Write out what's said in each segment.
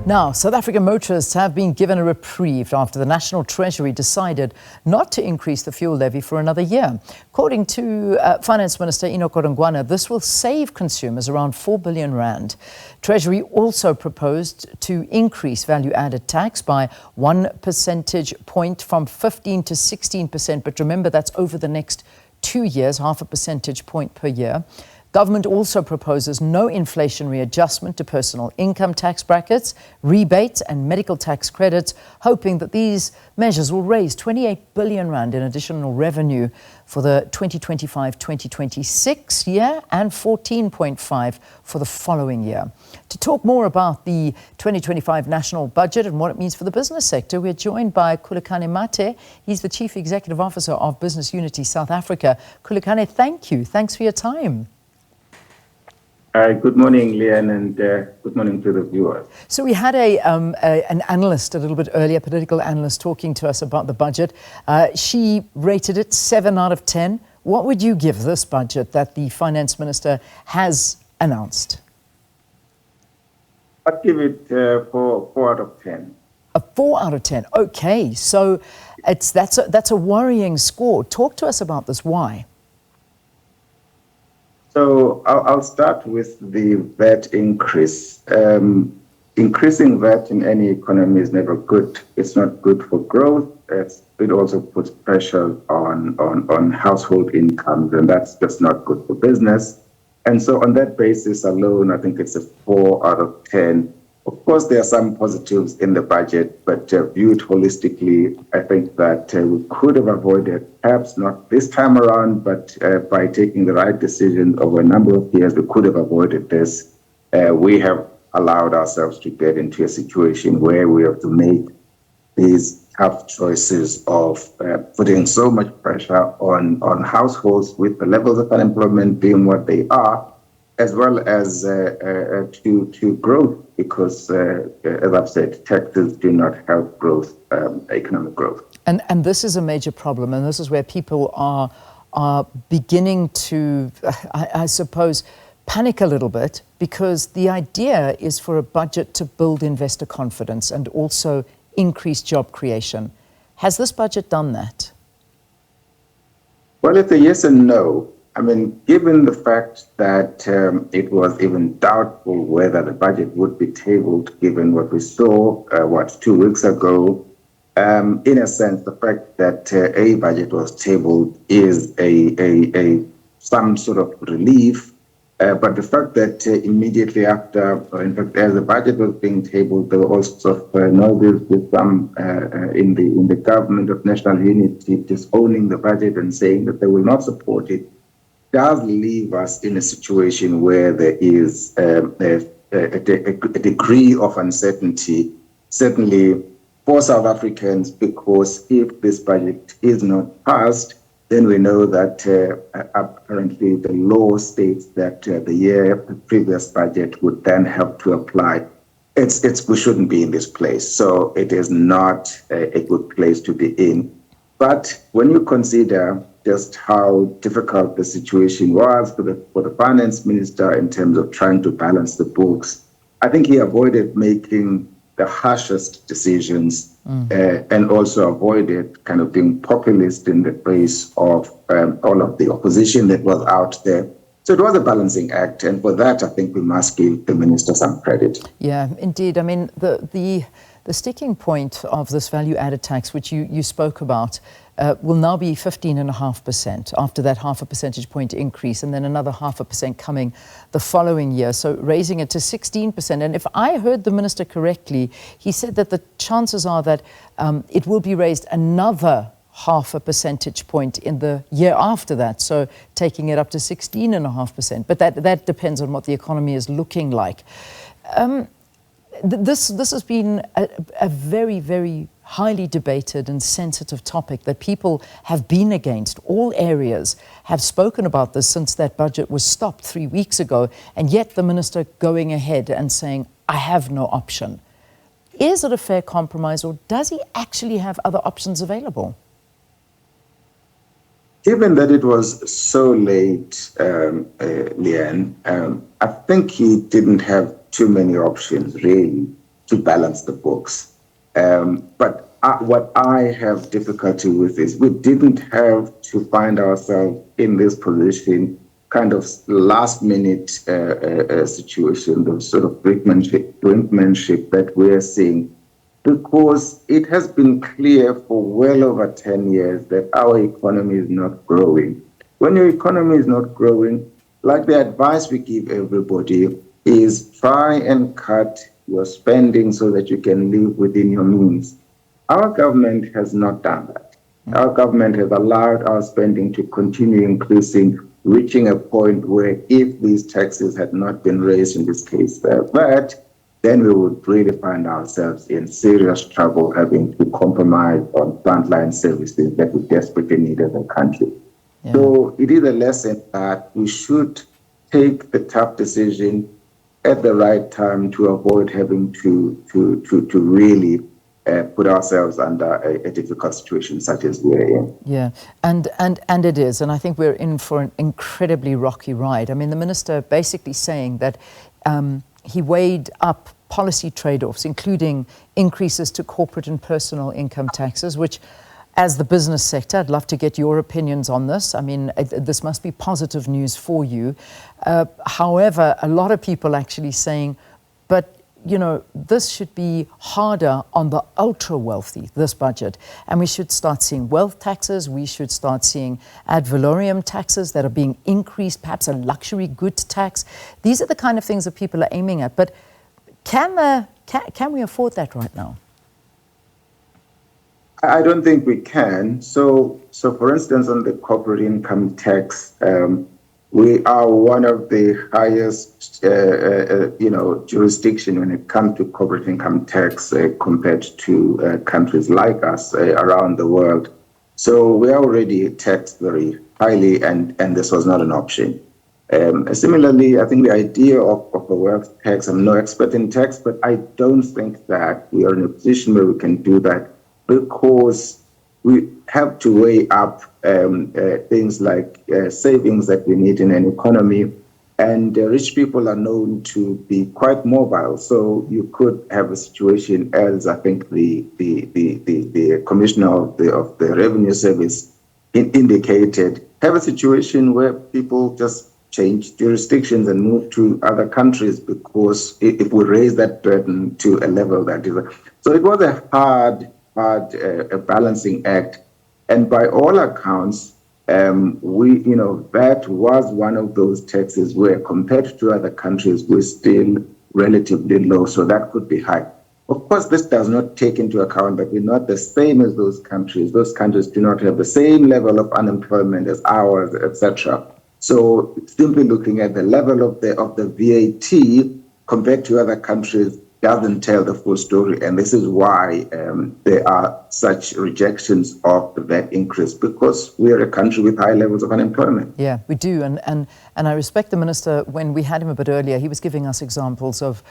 Now, South African motorists have been given a reprieve after the National Treasury decided not to increase the fuel levy for another year. According to Finance Minister Enoch, this will save consumers around 4 billion rand. Treasury also proposed to increase value-added tax by 1 percentage point from 15 to 16%. But remember, that's over the next 2 years, half a percentage point per year. Government also proposes no inflationary adjustment to personal income tax brackets, rebates and medical tax credits, hoping that these measures will raise 28 billion rand in additional revenue for the 2025-2026 year and 14.5 for the following year. To talk more about the 2025 national budget and what it means for the business sector, we're joined by Khulekani Mathe. He's the Chief Executive Officer of Business Unity South Africa. Khulekani, thank you. Thanks for your time. Good morning, Leanne, and good morning to the viewers. So we had an analyst a little bit earlier, political analyst, talking to us about the budget. She rated it 7 out of 10. What would you give this budget that the Finance Minister has announced? I'd give it 4 out of 10. A 4 out of 10. Okay, so that's a worrying score. Talk to us about this. Why? So I'll start with the VAT increase. Increasing VAT in any economy is never good. It's not good for growth. It also puts pressure on household incomes, and that's just not good for business. And so on that basis alone, I think it's a 4 out of 10. Of course, there are some positives in the budget, but viewed holistically, I think that we could have avoided, perhaps not this time around, but by taking the right decision over a number of years, we could have avoided this. We have allowed ourselves to get into a situation where we have to make these tough choices of putting so much pressure on households with the levels of unemployment being what they are, as well as to growth, because, as I've said, taxes do not help growth, economic growth. And this is a major problem, and this is where people are beginning to, I suppose, panic a little bit, because the idea is for a budget to build investor confidence and also increase job creation. Has this budget done that? Well, it's a yes and no. I mean, given the fact that it was even doubtful whether the budget would be tabled, given what we saw, 2 weeks ago, in a sense, the fact that a budget was tabled is some sort of relief. But the fact that immediately after, or in fact, as the budget was being tabled, there were all sorts of noises with some in the government of national unity disowning the budget and saying that they will not support it, does leave us in a situation where there is a degree of uncertainty, certainly for South Africans, because if this budget is not passed, then we know that apparently the law states that the previous budget would then have to apply. We shouldn't be in this place, so it is not a good place to be in. But when you consider just how difficult the situation was for the finance minister in terms of trying to balance the books, I think he avoided making the harshest decisions and also avoided kind of being populist in the face of all of the opposition that was out there. So it was a balancing act, and for that, I think we must give the minister some credit. Yeah, indeed. I mean, the sticking point of this value-added tax, which you spoke about, will now be 15.5%, after that half a percentage point increase, and then another 0.5% coming the following year, so raising it to 16%. And if I heard the minister correctly, he said that the chances are that it will be raised another 0.5 percentage point in the year after that, so taking it up to 16.5%. But that depends on what the economy is looking like. This has been a very, very highly debated and sensitive topic that people have been against. All areas have spoken about this since that budget was stopped 3 weeks ago, and yet the minister going ahead and saying, I have no option. Is it a fair compromise, or does he actually have other options available? Given that it was so late, Leanne, I think he didn't have too many options, really. to balance the books. But what I have difficulty with is we didn't have to find ourselves in this position, kind of last minute situation, the sort of brinkmanship that we're seeing, because it has been clear for well over 10 years that our economy is not growing. When your economy is not growing, like the advice we give everybody is try and cut your spending so that you can live within your means. Our government has not done that. Our government has allowed our spending to continue increasing, reaching a point where if these taxes had not been raised in this case, but then we would really find ourselves in serious trouble, having to compromise on frontline services that we desperately need as a country. Yeah. So it is a lesson that we should take the tough decision at the right time to avoid having to really put ourselves under a difficult situation such as we're in. Yeah, and it is, and I think we're in for an incredibly rocky ride. I mean, the minister basically saying that he weighed up policy trade-offs, including increases to corporate and personal income taxes, which, as the business sector, I'd love to get your opinions on this. I mean, this must be positive news for you. However, a lot of people actually saying, but you know, this should be harder on the ultra wealthy, this budget. And we should start seeing wealth taxes. We should start seeing ad valorem taxes that are being increased, perhaps a luxury goods tax. These are the kind of things that people are aiming at. But can we afford that right now? I don't think we can. So for instance, on the corporate income tax, we are one of the highest, jurisdiction when it comes to corporate income tax compared to countries like us around the world. So we are already taxed very highly, and this was not an option. Similarly, I think the idea of a wealth tax, I'm no expert in tax, but I don't think that we are in a position where we can do that, because we have to weigh up things like savings that we need in an economy. And rich people are known to be quite mobile. So you could have a situation, as I think the Commissioner of the Revenue Service indicated, have a situation where people just change jurisdictions and move to other countries, because if we raise that burden to a level that is... So it was a hard balancing act. And by all accounts, that was one of those taxes where, compared to other countries, we're still relatively low. So that could be high. Of course, this does not take into account that we're not the same as those countries. Those countries do not have the same level of unemployment as ours, etc. So simply looking at the level of the VAT compared to other countries doesn't tell the full story, and this is why there are such rejections of the VAT increase, because we are a country with high levels of unemployment. Yeah, we do, and I respect the minister. When we had him a bit earlier, he was giving us examples of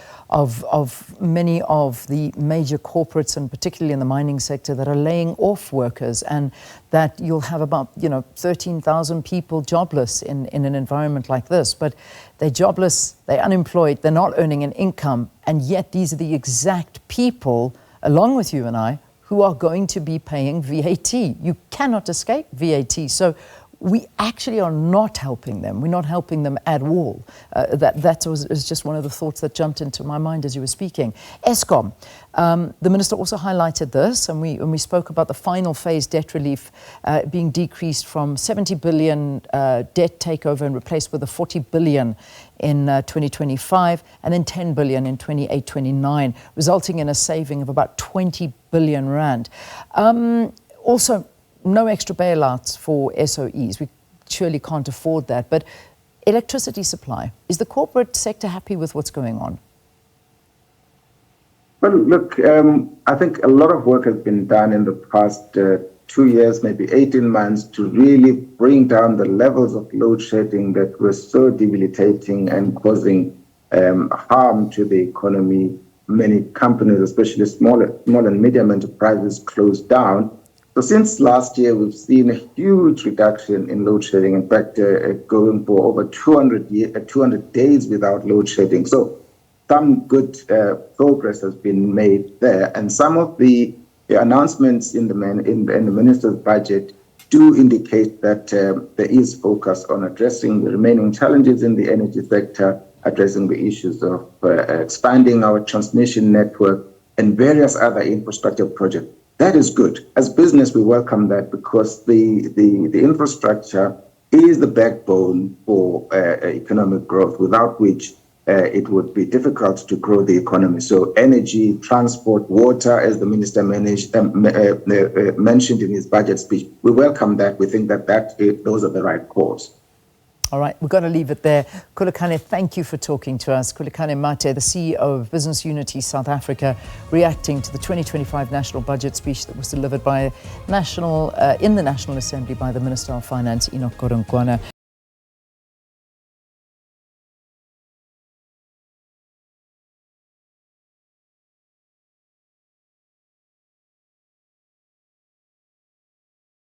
many of the major corporates, and particularly in the mining sector, that are laying off workers, and that you'll have about 13,000 people jobless in an environment like this. But they're jobless, they're unemployed, they're not earning an income, and yet these are the exact people, along with you and I, who are going to be paying VAT. You cannot escape VAT. So we actually are not helping them. We're not helping them at all. That was just one of the thoughts that jumped into my mind as you were speaking. Eskom, the minister also highlighted this, and we spoke about the final phase debt relief being decreased from 70 billion debt takeover and replaced with a 40 billion in 2025, and then 10 billion in 28-29, resulting in a saving of about 20 billion rand. Also, no extra bailouts for SOEs. We surely can't afford that. But electricity supply, is the corporate sector happy with what's going on? Well, look, I think a lot of work has been done in the past 2 years, maybe 18 months, to really bring down the levels of load shedding that were so debilitating and causing harm to the economy. Many companies, especially small and medium enterprises, closed down. So since last year, we've seen a huge reduction in load shedding. In fact, going for over 200 days without load shedding. So some good progress has been made there, and some of the announcements in the minister's budget do indicate that there is focus on addressing the remaining challenges in the energy sector, addressing the issues of expanding our transmission network and various other infrastructure projects. That is good. As business, we welcome that because the infrastructure is the backbone for economic growth, without which it would be difficult to grow the economy. So energy, transport, water, as the minister mentioned in his budget speech, we welcome that. We think that those are the right calls. All right, we're going to leave it there. Khulekani, thank you for talking to us. Khulekani Mathe, the CEO of Business Unity South Africa, reacting to the 2025 national budget speech that was delivered in the National Assembly by the Minister of Finance, Enoch Godongwana.